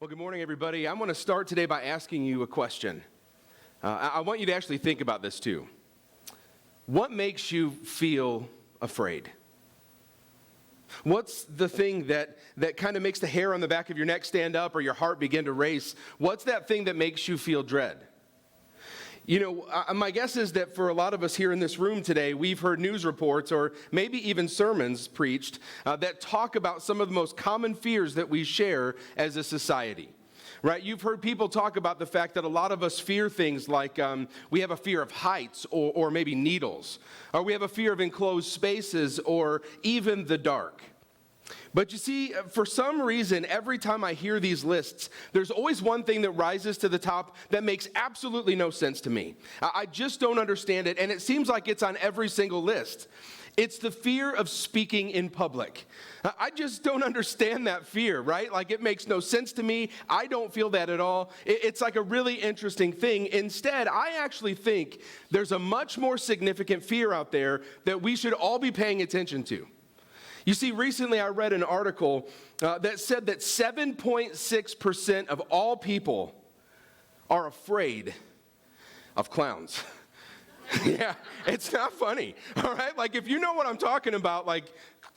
Well, good morning, everybody. I'm going to start today by asking you a question. I want you to actually think about this too. What makes you feel afraid? What's the thing that kind of makes the hair on the back of your neck stand up or your heart begin to race? What's that thing that makes you feel dread? You know, my guess is that for a lot of us here in this room today, we've heard news reports or maybe even sermons preached that talk about some of the most common fears that we share as a society. Right? You've heard people talk about the fact that a lot of us fear things like we have a fear of heights or maybe needles, or we have a fear of enclosed spaces or even the dark. But you see, for some reason, every time I hear these lists, there's always one thing that rises to the top that makes absolutely no sense to me. I just don't understand it, and it seems like it's on every single list. It's the fear of speaking in public. I just don't understand that fear, right? Like, it makes no sense to me. I don't feel that at all. It's like a really interesting thing. Instead, I actually think there's a much more significant fear out there that we should all be paying attention to. You see, recently I read an article that said that 7.6% of all people are afraid of clowns. Yeah, it's not funny, all right? Like, if you know what I'm talking about, like,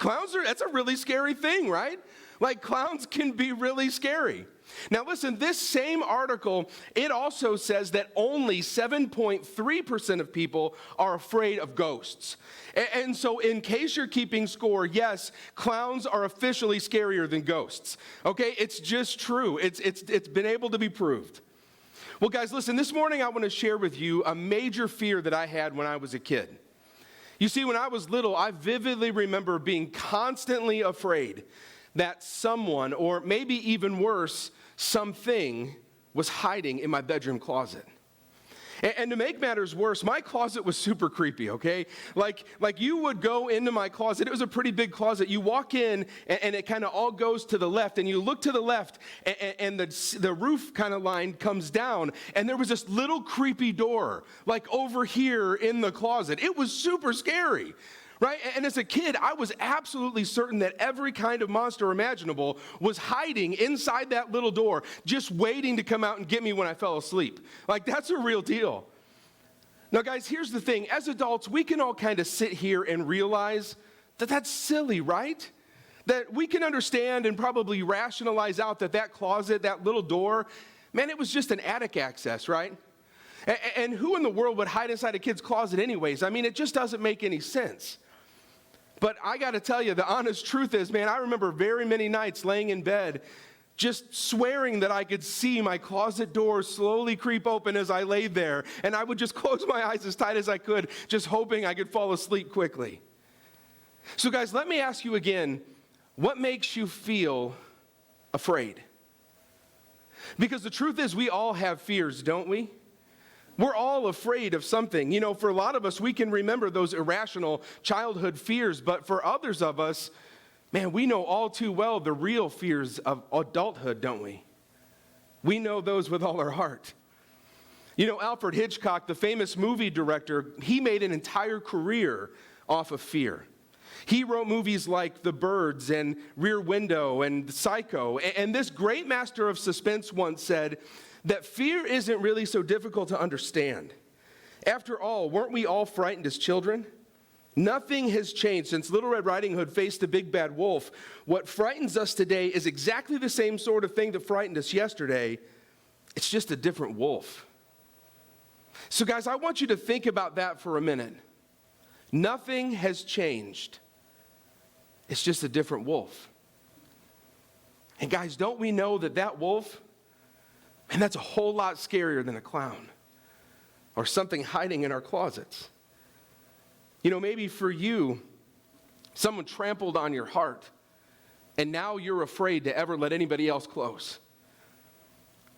that's a really scary thing, right? Like, clowns can be really scary. Now, listen, this same article, it also says that only 7.3% of people are afraid of ghosts. And so, in case you're keeping score, yes, clowns are officially scarier than ghosts. Okay, it's just true. It's been able to be proved. Well, guys, listen, this morning I want to share with you a major fear that I had when I was a kid. You see, when I was little, I vividly remember being constantly afraid that someone, or maybe even worse, something was hiding in my bedroom closet. And to make matters worse, my closet was super creepy, okay? Like you would go into my closet. It was a pretty big closet. You walk in, and it kind of all goes to the left, and you look to the left, and the roof kind of line comes down, and there was this little creepy door, like over here in the closet. It was super scary. Right? And as a kid, I was absolutely certain that every kind of monster imaginable was hiding inside that little door, just waiting to come out and get me when I fell asleep. Like, that's a real deal. Now, guys, here's the thing. As adults, we can all kind of sit here and realize that that's silly, right? That we can understand and probably rationalize out that closet, that little door, man, it was just an attic access, right? And who in the world would hide inside a kid's closet anyways? I mean, it just doesn't make any sense. But I got to tell you, the honest truth is, man, I remember very many nights laying in bed just swearing that I could see my closet door slowly creep open as I laid there. And I would just close my eyes as tight as I could, just hoping I could fall asleep quickly. So guys, let me ask you again, what makes you feel afraid? Because the truth is, we all have fears, don't we? We're all afraid of something. You know, for a lot of us, we can remember those irrational childhood fears, but for others of us, man, we know all too well the real fears of adulthood, don't we? We know those with all our heart. You know, Alfred Hitchcock, the famous movie director, he made an entire career off of fear. He wrote movies like The Birds and Rear Window and Psycho, and this great master of suspense once said that fear isn't really so difficult to understand. After all, weren't we all frightened as children? Nothing has changed since Little Red Riding Hood faced the big bad wolf. What frightens us today is exactly the same sort of thing that frightened us yesterday. It's just a different wolf. So guys, I want you to think about that for a minute. Nothing has changed. It's just a different wolf. And guys, don't we know that wolf, and that's a whole lot scarier than a clown or something hiding in our closets. You know, maybe for you, someone trampled on your heart, and now you're afraid to ever let anybody else close.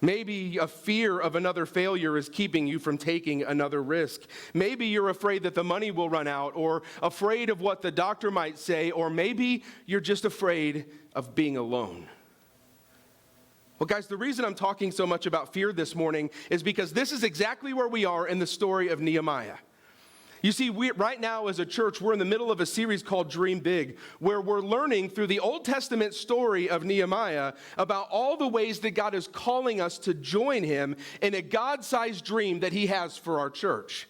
Maybe a fear of another failure is keeping you from taking another risk. Maybe you're afraid that the money will run out, or afraid of what the doctor might say, or maybe you're just afraid of being alone. Well, guys, the reason I'm talking so much about fear this morning is because this is exactly where we are in the story of Nehemiah. You see, right now as a church, we're in the middle of a series called Dream Big, where we're learning through the Old Testament story of Nehemiah about all the ways that God is calling us to join him in a God-sized dream that he has for our church.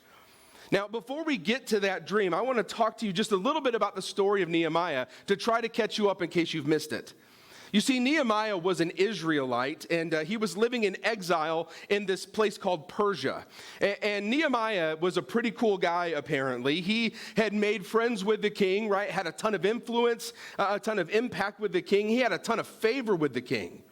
Now, before we get to that dream, I want to talk to you just a little bit about the story of Nehemiah to try to catch you up in case you've missed it. You see, Nehemiah was an Israelite, and he was living in exile in this place called Persia. And Nehemiah was a pretty cool guy, apparently. He had made friends with the king, right? Had a ton of influence, a ton of impact with the king. He had a ton of favor with the king.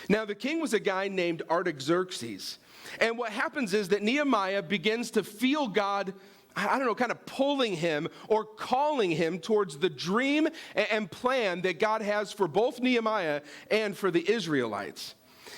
Now, the king was a guy named Artaxerxes. And what happens is that Nehemiah begins to feel God, kind of pulling him or calling him towards the dream and plan that God has for both Nehemiah and for the Israelites.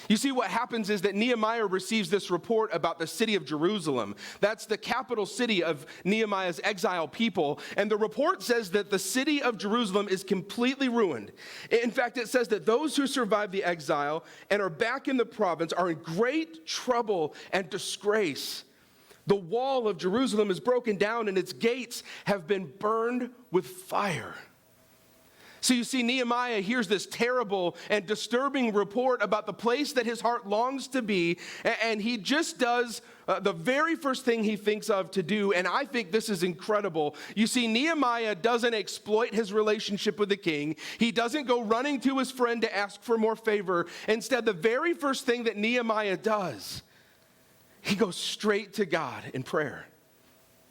You see, what happens is that Nehemiah receives this report about the city of Jerusalem. That's the capital city of Nehemiah's exile people. And the report says that the city of Jerusalem is completely ruined. In fact, it says that those who survived the exile and are back in the province are in great trouble and disgrace. The wall of Jerusalem is broken down and its gates have been burned with fire. So you see, Nehemiah hears this terrible and disturbing report about the place that his heart longs to be, and he just does the very first thing he thinks of to do, and I think this is incredible. You see, Nehemiah doesn't exploit his relationship with the king. He doesn't go running to his friend to ask for more favor. Instead, the very first thing that Nehemiah does, he goes straight to God in prayer.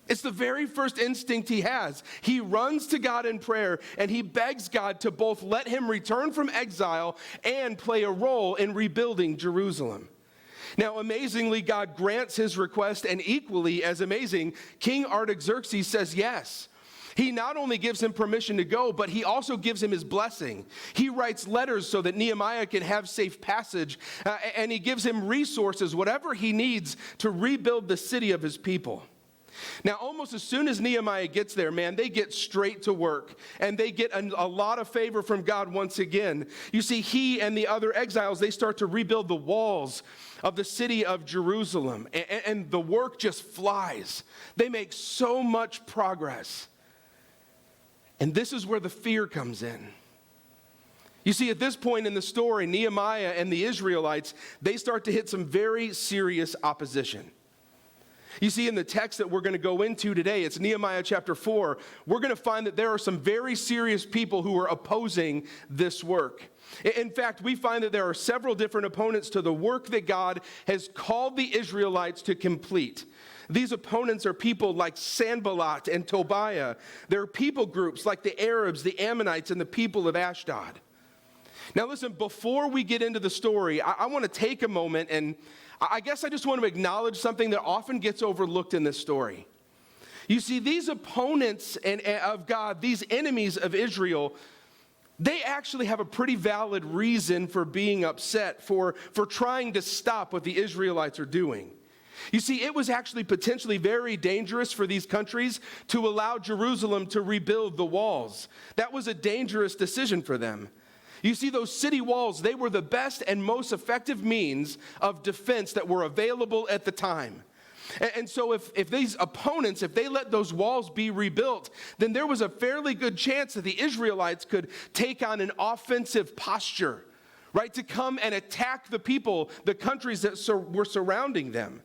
It's the very first instinct he has. He runs to God in prayer, and he begs God to both let him return from exile and play a role in rebuilding Jerusalem. Now, amazingly, God grants his request, and equally as amazing, King Artaxerxes says yes. He not only gives him permission to go, but he also gives him his blessing. He writes letters so that Nehemiah can have safe passage, and he gives him resources, whatever he needs to rebuild the city of his people. Now, almost as soon as Nehemiah gets there, man, they get straight to work, and they get a lot of favor from God once again. You see, he and the other exiles, they start to rebuild the walls of the city of Jerusalem, and the work just flies. They make so much progress. And this is where the fear comes in. You see, at this point in the story, Nehemiah and the Israelites, they start to hit some very serious opposition. You see, in the text that we're going to go into today, it's Nehemiah chapter 4, we're going to find that there are some very serious people who are opposing this work. In fact, we find that there are several different opponents to the work that God has called the Israelites to complete. These opponents are people like Sanballat and Tobiah. There are people groups like the Arabs, the Ammonites, and the people of Ashdod. Now listen, before we get into the story, I want to take a moment, and I guess I just want to acknowledge something that often gets overlooked in this story. You see, these opponents of God, these enemies of Israel, they actually have a pretty valid reason for being upset, for trying to stop what the Israelites are doing. You see, it was actually potentially very dangerous for these countries to allow Jerusalem to rebuild the walls. That was a dangerous decision for them. You see, those city walls, they were the best and most effective means of defense that were available at the time. And so if these opponents, if they let those walls be rebuilt, then there was a fairly good chance that the Israelites could take on an offensive posture, right, to come and attack the people, the countries that were surrounding them.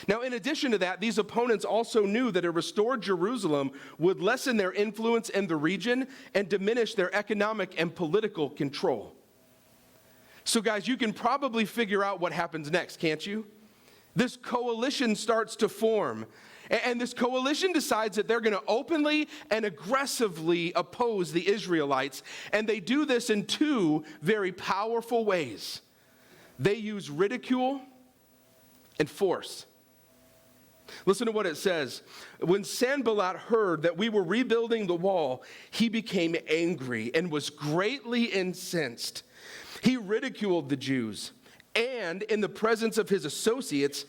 Now, in addition to that, these opponents also knew that a restored Jerusalem would lessen their influence in the region and diminish their economic and political control. So, guys, you can probably figure out what happens next, can't you? This coalition starts to form, and this coalition decides that they're going to openly and aggressively oppose the Israelites, and they do this in two very powerful ways. They use ridicule and force. Listen to what it says. When Sanballat heard that we were rebuilding the wall, he became angry and was greatly incensed. He ridiculed the Jews, and in the presence of his associates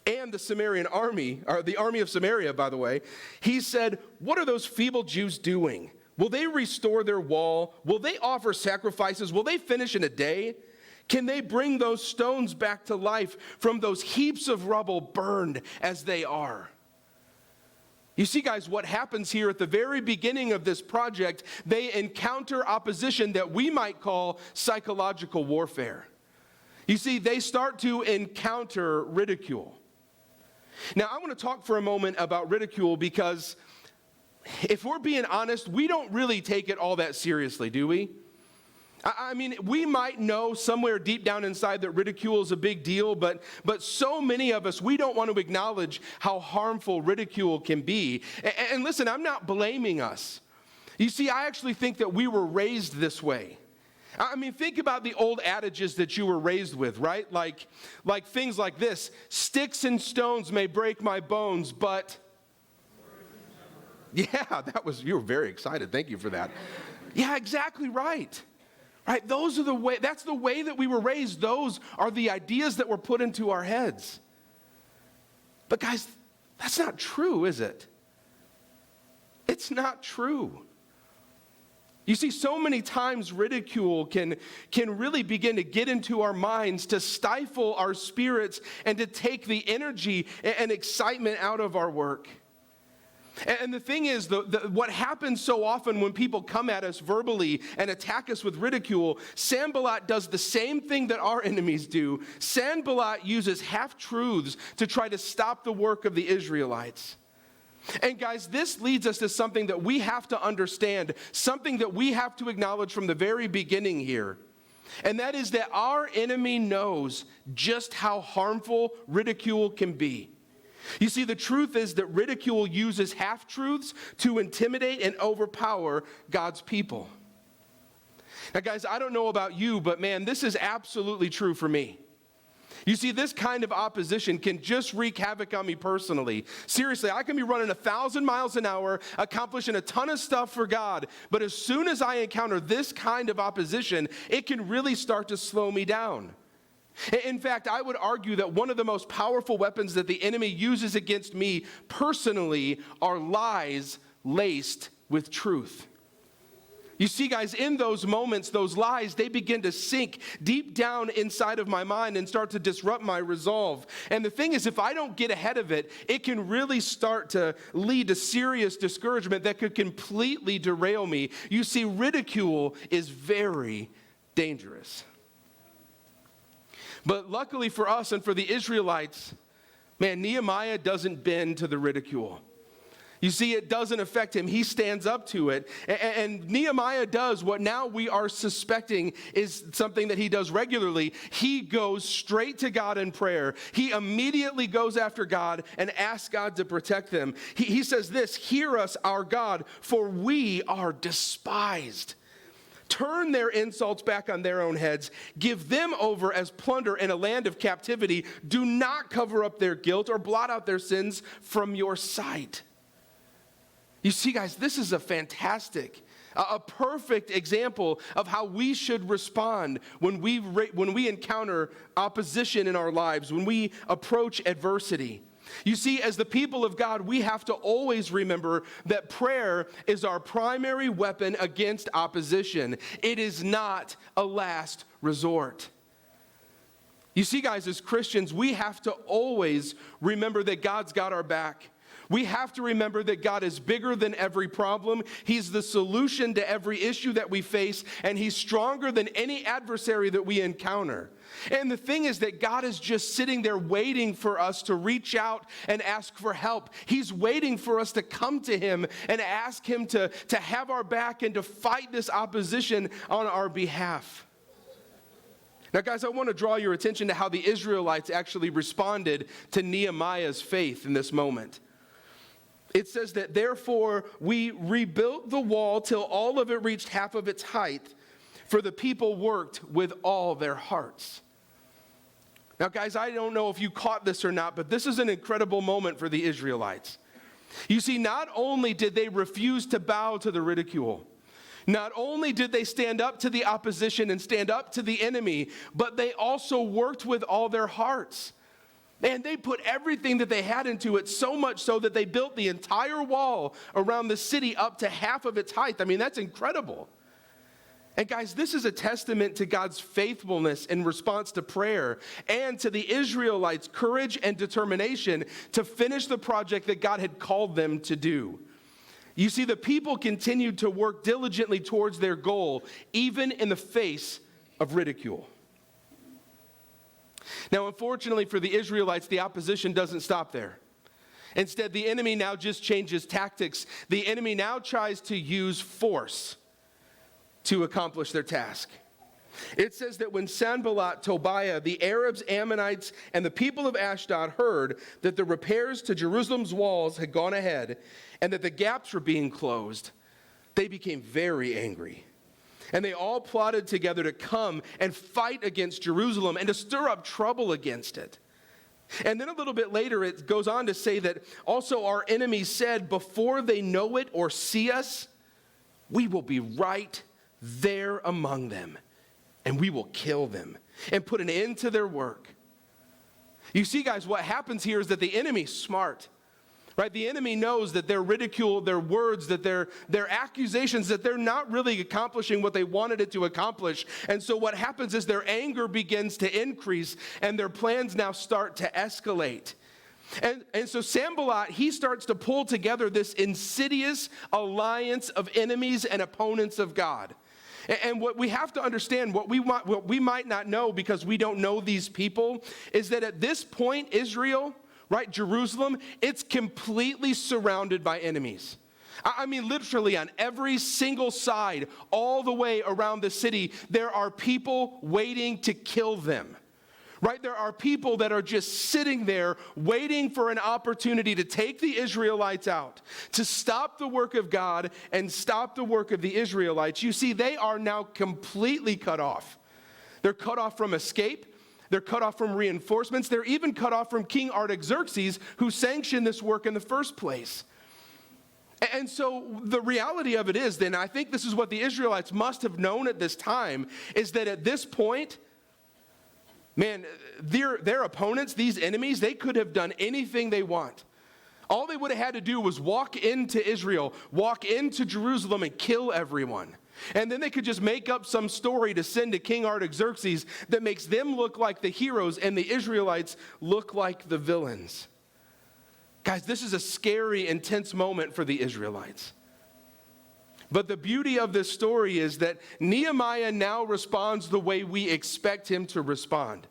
and the Samaritan army, or the army of Samaria, by the way, he said, "What are those feeble Jews doing? Will they restore their wall? Will they offer sacrifices? Will they finish in a day? Can they bring those stones back to life from those heaps of rubble burned as they are?" You see, guys, what happens here at the very beginning of this project, they encounter opposition that we might call psychological warfare. You see, they start to encounter ridicule. Now, I want to talk for a moment about ridicule because if we're being honest, we don't really take it all that seriously, do we? I mean, we might know somewhere deep down inside that ridicule is a big deal, but so many of us, we don't want to acknowledge how harmful ridicule can be. And listen, I'm not blaming us. You see, I actually think that we were raised this way. I mean, think about the old adages that you were raised with, right? Like things like this: sticks and stones may break my bones, but... Yeah, you were very excited. Thank you for that. Yeah, exactly right. Right, that's the way that we were raised. Those are the ideas that were put into our heads. But guys, that's not true, is it? It's not true. You see, so many times ridicule can really begin to get into our minds, to stifle our spirits, and to take the energy and excitement out of our work. And the thing is, what happens so often when people come at us verbally and attack us with ridicule, Sanballat does the same thing that our enemies do. Sanballat uses half-truths to try to stop the work of the Israelites. And guys, this leads us to something that we have to understand, something that we have to acknowledge from the very beginning here. And that is that our enemy knows just how harmful ridicule can be. You see, the truth is that ridicule uses half-truths to intimidate and overpower God's people. Now, guys, I don't know about you, but man, this is absolutely true for me. You see, this kind of opposition can just wreak havoc on me personally. Seriously, I can be running 1,000 miles an hour, accomplishing a ton of stuff for God, but as soon as I encounter this kind of opposition, it can really start to slow me down. In fact, I would argue that one of the most powerful weapons that the enemy uses against me personally are lies laced with truth. You see, guys, in those moments, those lies, they begin to sink deep down inside of my mind and start to disrupt my resolve. And the thing is, if I don't get ahead of it, it can really start to lead to serious discouragement that could completely derail me. You see, ridicule is very dangerous. But luckily for us and for the Israelites, man, Nehemiah doesn't bend to the ridicule. You see, it doesn't affect him. He stands up to it. And Nehemiah does what now we are suspecting is something that he does regularly. He goes straight to God in prayer. He immediately goes after God and asks God to protect them. He says this: "Hear us, our God, for we are despised. Turn their insults back on their own heads. Give them over as plunder in a land of captivity. Do not cover up their guilt or blot out their sins from your sight." You see, guys, this is a fantastic, a perfect example of how we should respond when we encounter opposition in our lives, when we approach adversity. You see, as the people of God, we have to always remember that prayer is our primary weapon against opposition. It is not a last resort. You see, guys, as Christians, we have to always remember that God's got our back. We have to remember that God is bigger than every problem. He's the solution to every issue that we face, and He's stronger than any adversary that we encounter. And the thing is that God is just sitting there waiting for us to reach out and ask for help. He's waiting for us to come to Him and ask Him to have our back and to fight this opposition on our behalf. Now, guys, I want to draw your attention to how the Israelites actually responded to Nehemiah's faith in this moment. It says that, "Therefore, we rebuilt the wall till all of it reached half of its height, for the people worked with all their hearts." Now, guys, I don't know if you caught this or not, but this is an incredible moment for the Israelites. You see, not only did they refuse to bow to the ridicule, not only did they stand up to the opposition and stand up to the enemy, but they also worked with all their hearts. And they put everything that they had into it, so much so that they built the entire wall around the city up to half of its height. I mean, that's incredible. And guys, this is a testament to God's faithfulness in response to prayer and to the Israelites' courage and determination to finish the project that God had called them to do. You see, the people continued to work diligently towards their goal, even in the face of ridicule. Now, unfortunately for the Israelites, the opposition doesn't stop there. Instead, the enemy now just changes tactics. The enemy now tries to use force to accomplish their task. It says that when Sanballat, Tobiah, the Arabs, Ammonites, and the people of Ashdod heard that the repairs to Jerusalem's walls had gone ahead and that the gaps were being closed, they became very angry. And they all plotted together to come and fight against Jerusalem and to stir up trouble against it. And then a little bit later, it goes on to say that also our enemies said, before they know it or see us, we will be right there among them, and we will kill them and put an end to their work. You see, guys, what happens here is that the enemy's smart, right? The enemy knows that their ridicule, their words, that their accusations, that they're not really accomplishing what they wanted it to accomplish. And so what happens is their anger begins to increase, and their plans now start to escalate. And so Sanballat, he starts to pull together this insidious alliance of enemies and opponents of God. And what we have to understand, what we might not know because we don't know these people, is that at this point, Israel, right, Jerusalem, it's completely surrounded by enemies. I mean, literally on every single side, all the way around the city, there are people waiting to kill them. Right? There are people that are just sitting there waiting for an opportunity to take the Israelites out, to stop the work of God and stop the work of the Israelites. You see, they are now completely cut off. They're cut off from escape. They're cut off from reinforcements. They're even cut off from King Artaxerxes, who sanctioned this work in the first place. And so the reality of it is, then, I think this is what the Israelites must have known at this time, is that at this point, man, their opponents, these enemies, they could have done anything they want. All they would have had to do was walk into Israel, walk into Jerusalem and kill everyone. And then they could just make up some story to send to King Artaxerxes that makes them look like the heroes and the Israelites look like the villains. Guys, this is a scary, intense moment for the Israelites. But the beauty of this story is that Nehemiah now responds the way we expect him to respond.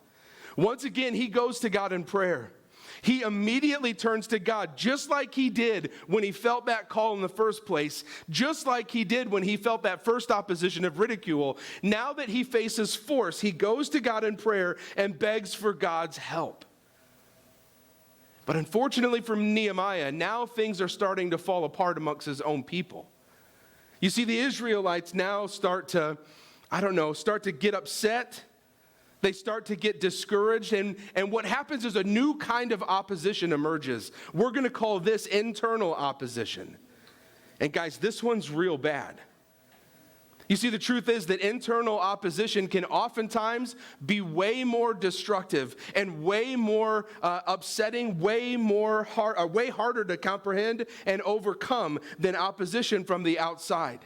Once again, he goes to God in prayer. He immediately turns to God, just like he did when he felt that call in the first place, just like he did when he felt that first opposition of ridicule. Now that he faces force, he goes to God in prayer and begs for God's help. But unfortunately for Nehemiah, now things are starting to fall apart amongst his own people. You see, the Israelites now start to get upset. They start to get discouraged. And what happens is a new kind of opposition emerges. We're going to call this internal opposition. And guys, this one's real bad. You see, the truth is that internal opposition can oftentimes be way more destructive and way more upsetting, way harder to comprehend and overcome than opposition from the outside.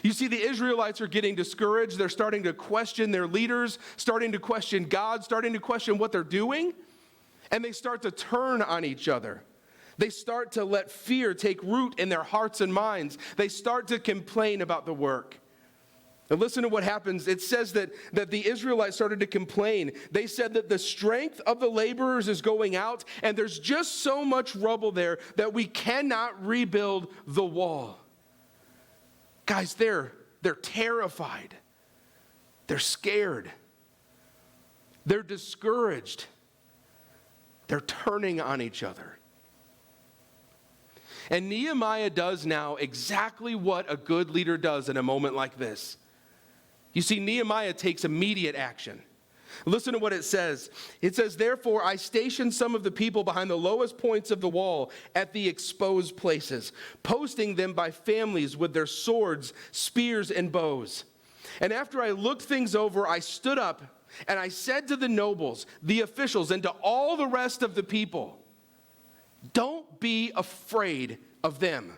You see, the Israelites are getting discouraged. They're starting to question their leaders, starting to question God, starting to question what they're doing, and they start to turn on each other. They start to let fear take root in their hearts and minds. They start to complain about the work. And listen to what happens. It says that the Israelites started to complain. They said that the strength of the laborers is going out, and there's just so much rubble there that we cannot rebuild the wall. Guys, they're terrified. They're scared. They're discouraged. They're turning on each other. And Nehemiah does now exactly what a good leader does in a moment like this. You see, Nehemiah takes immediate action. Listen to what it says. It says, therefore, I stationed some of the people behind the lowest points of the wall at the exposed places, posting them by families with their swords, spears, and bows. And after I looked things over, I stood up and I said to the nobles, the officials, and to all the rest of the people, don't be afraid of them.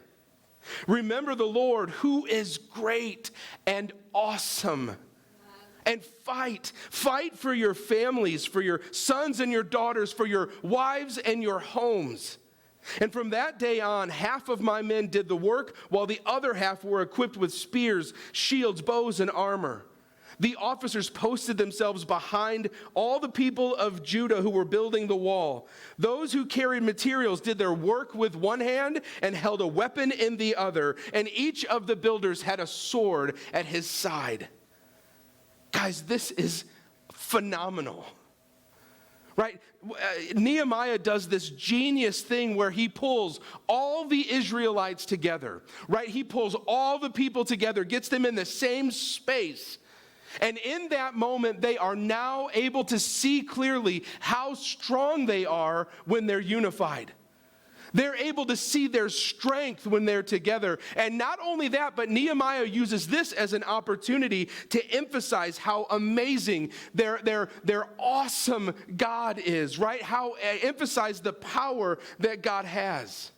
Remember the Lord who is great and awesome. And fight. Fight for your families, for your sons and your daughters, for your wives and your homes. And from that day on, half of my men did the work, while the other half were equipped with spears, shields, bows, and armor. The officers posted themselves behind all the people of Judah who were building the wall. Those who carried materials did their work with one hand and held a weapon in the other, and each of the builders had a sword at his side. Guys, this is phenomenal, right? Nehemiah does this genius thing where he pulls all the Israelites together, right? He pulls all the people together, gets them in the same space. And in that moment, they are now able to see clearly how strong they are when they're unified. They're able to see their strength when they're together. And not only that, but Nehemiah uses this as an opportunity to emphasize how amazing their awesome God is, right? How emphasize the power that God has.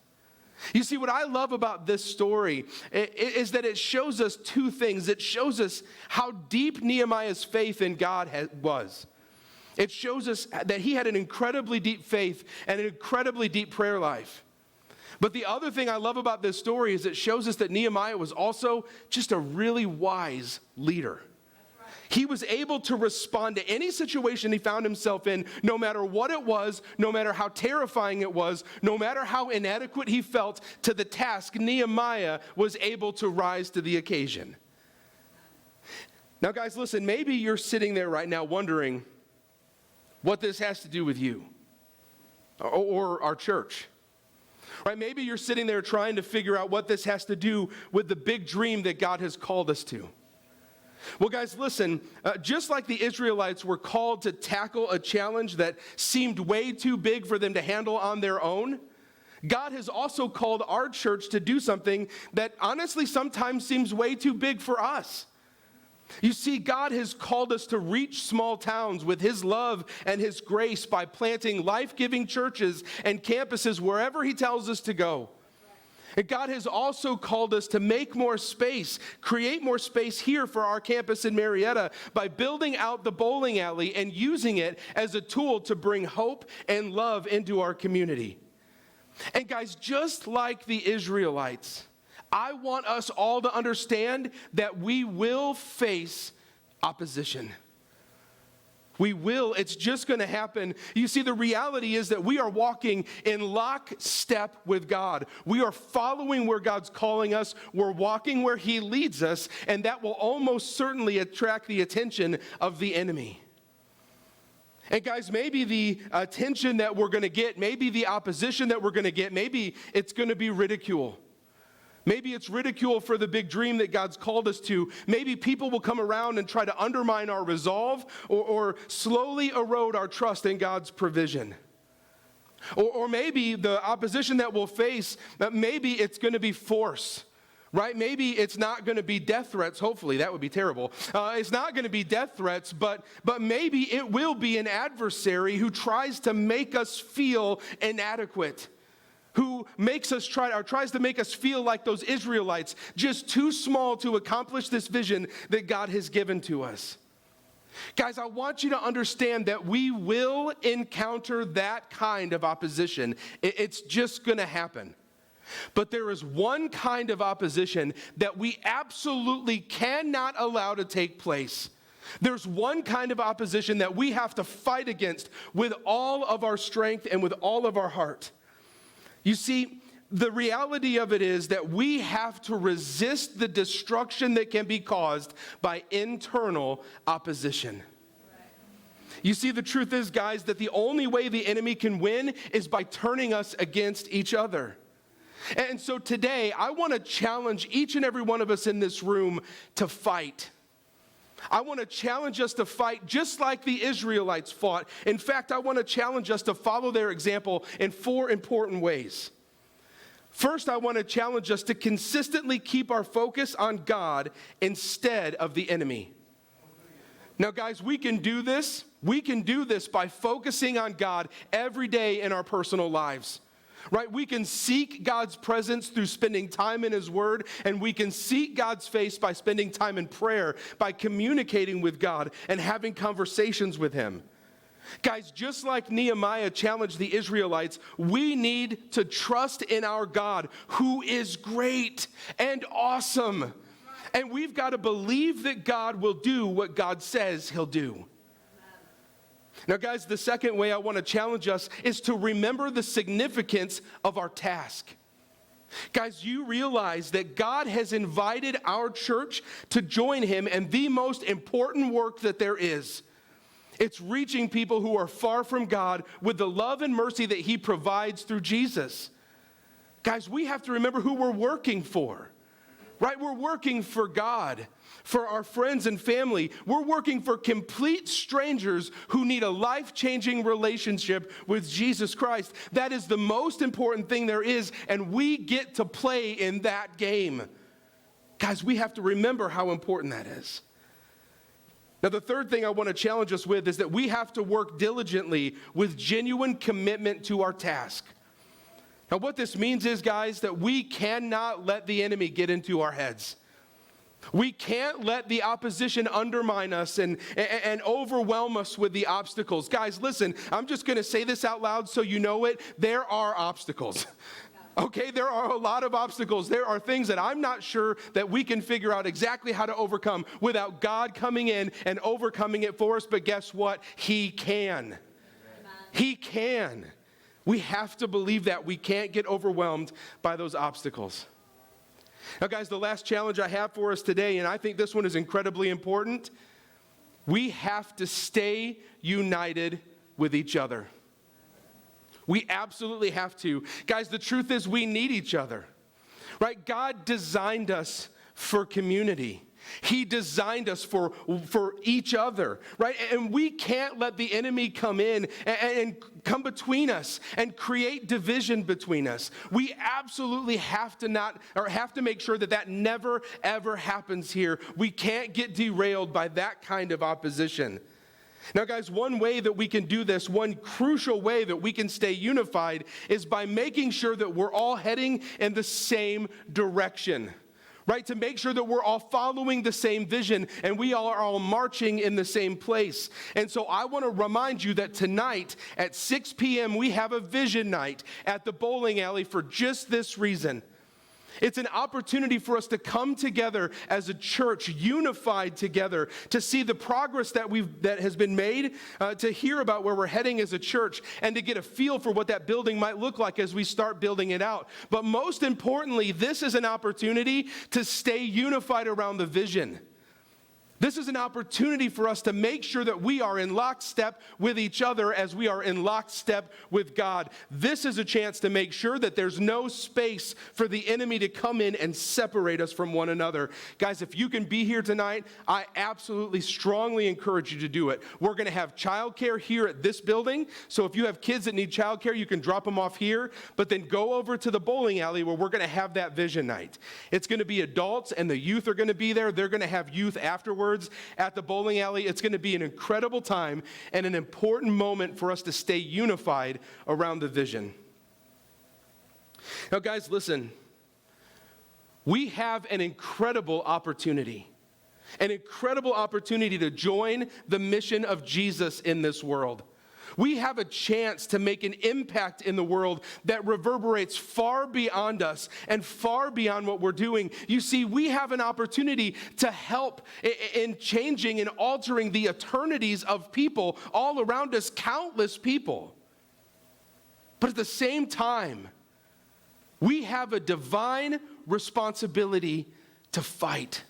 You see, what I love about this story is that it shows us two things. It shows us how deep Nehemiah's faith in God was. It shows us that he had an incredibly deep faith and an incredibly deep prayer life. But the other thing I love about this story is it shows us that Nehemiah was also just a really wise leader. He was able to respond to any situation he found himself in, no matter what it was, no matter how terrifying it was, no matter how inadequate he felt to the task. Nehemiah was able to rise to the occasion. Now, guys, listen, maybe you're sitting there right now wondering what this has to do with you or our church. Right? Maybe you're sitting there trying to figure out what this has to do with the big dream that God has called us to. Well, guys, listen, just like the Israelites were called to tackle a challenge that seemed way too big for them to handle on their own, God has also called our church to do something that honestly sometimes seems way too big for us. You see, God has called us to reach small towns with His love and His grace by planting life-giving churches and campuses wherever He tells us to go. And God has also called us to make more space, create more space here for our campus in Marietta by building out the bowling alley and using it as a tool to bring hope and love into our community. And guys, just like the Israelites, I want us all to understand that we will face opposition. We will. It's just going to happen. You see, the reality is that we are walking in lockstep with God. We are following where God's calling us. We're walking where He leads us, and that will almost certainly attract the attention of the enemy. And guys, maybe the attention that we're going to get, maybe the opposition that we're going to get, maybe it's going to be ridicule. Maybe it's ridicule for the big dream that God's called us to. Maybe people will come around and try to undermine our resolve or slowly erode our trust in God's provision. Or maybe the opposition that we'll face, maybe it's going to be force, right? Maybe it's not going to be death threats. Hopefully, that would be terrible. It's not going to be death threats, but maybe it will be an adversary who tries to make us feel inadequate, who tries to make us feel like those Israelites, just too small to accomplish this vision that God has given to us. Guys, I want you to understand that we will encounter that kind of opposition. It's just going to happen. But there is one kind of opposition that we absolutely cannot allow to take place. There's one kind of opposition that we have to fight against with all of our strength and with all of our heart. You see, the reality of it is that we have to resist the destruction that can be caused by internal opposition. You see, the truth is, guys, that the only way the enemy can win is by turning us against each other. And so today, I want to challenge each and every one of us in this room to fight. I want to challenge us to fight just like the Israelites fought. In fact, I want to challenge us to follow their example in 4 important ways. First, I want to challenge us to consistently keep our focus on God instead of the enemy. Now, guys, we can do this. We can do this by focusing on God every day in our personal lives. right? We can seek God's presence through spending time in His Word, and we can seek God's face by spending time in prayer, by communicating with God and having conversations with Him. Guys, just like Nehemiah challenged the Israelites, we need to trust in our God, who is great and awesome. And we've got to believe that God will do what God says He'll do. Now, guys, the second way I want to challenge us is to remember the significance of our task. Guys, you realize that God has invited our church to join Him in the most important work that there is. It's reaching people who are far from God with the love and mercy that He provides through Jesus. Guys, we have to remember who we're working for, right? We're working for God, for our friends and family. We're working for complete strangers who need a life-changing relationship with Jesus Christ. That is the most important thing there is, and we get to play in that game. Guys, we have to remember how important that is. Now, the third thing I want to challenge us with is that we have to work diligently with genuine commitment to our task. Now, what this means is, guys, that we cannot let the enemy get into our heads. We can't let the opposition undermine us and overwhelm us with the obstacles. Guys, listen, I'm just going to say this out loud so you know it. There are obstacles. Okay, there are a lot of obstacles. There are things that I'm not sure that we can figure out exactly how to overcome without God coming in and overcoming it for us. But guess what? He can. Amen. He can. We have to believe that. We can't get overwhelmed by those obstacles. Now, guys, the last challenge I have for us today, and I think this one is incredibly important, we have to stay united with each other. We absolutely have to. Guys, the truth is we need each other, right? God designed us for community. He designed us for each other, right? And we can't let the enemy come in and come between us and create division between us. We absolutely have to make sure that never, ever happens here. We can't get derailed by that kind of opposition. Now, guys, one way that we can do this, one crucial way that we can stay unified is by making sure that we're all heading in the same direction. Right, to make sure that we're all following the same vision and we are all marching in the same place. And so I want to remind you that tonight at 6 p.m. we have a vision night at the bowling alley for just this reason. It's an opportunity for us to come together as a church, unified together, to see the progress that has been made, to hear about where we're heading as a church, and to get a feel for what that building might look like as we start building it out. But most importantly, this is an opportunity to stay unified around the vision. This is an opportunity for us to make sure that we are in lockstep with each other as we are in lockstep with God. This is a chance to make sure that there's no space for the enemy to come in and separate us from one another. Guys, if you can be here tonight, I absolutely strongly encourage you to do it. We're going to have childcare here at this building. So if you have kids that need childcare, you can drop them off here. But then go over to the bowling alley where we're going to have that vision night. It's going to be adults and the youth are going to be there. They're going to have youth afterwards at the bowling alley. It's going to be an incredible time and an important moment for us to stay unified around the vision. Now, guys, listen. We have an incredible opportunity to join the mission of Jesus in this world. We have a chance to make an impact in the world that reverberates far beyond us and far beyond what we're doing. You see, we have an opportunity to help in changing and altering the eternities of people all around us, countless people. But at the same time, we have a divine responsibility to fight.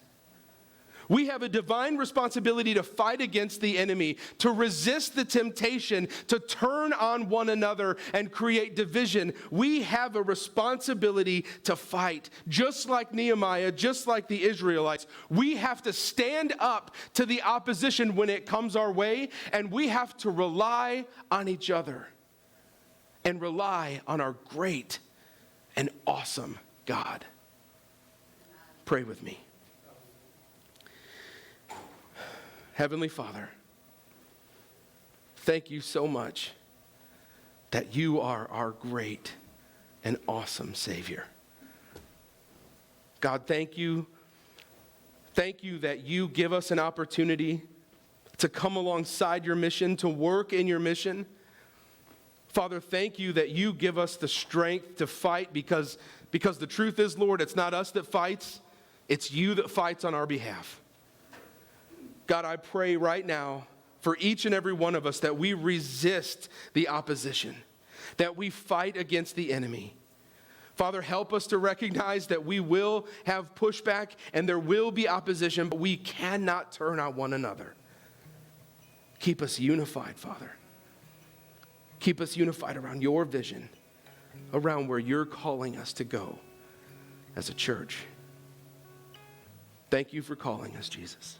We have a divine responsibility to fight against the enemy, to resist the temptation, to turn on one another and create division. We have a responsibility to fight. Just like Nehemiah, just like the Israelites, we have to stand up to the opposition when it comes our way, and we have to rely on each other and rely on our great and awesome God. Pray with me. Heavenly Father, thank you so much that you are our great and awesome Savior. God, thank you. Thank you that you give us an opportunity to come alongside your mission, to work in your mission. Father, thank you that you give us the strength to fight because the truth is, Lord, it's not us that fights, it's you that fights on our behalf. God, I pray right now for each and every one of us that we resist the opposition, that we fight against the enemy. Father, help us to recognize that we will have pushback and there will be opposition, but we cannot turn on one another. Keep us unified, Father. Keep us unified around your vision, around where you're calling us to go as a church. Thank you for calling us, Jesus.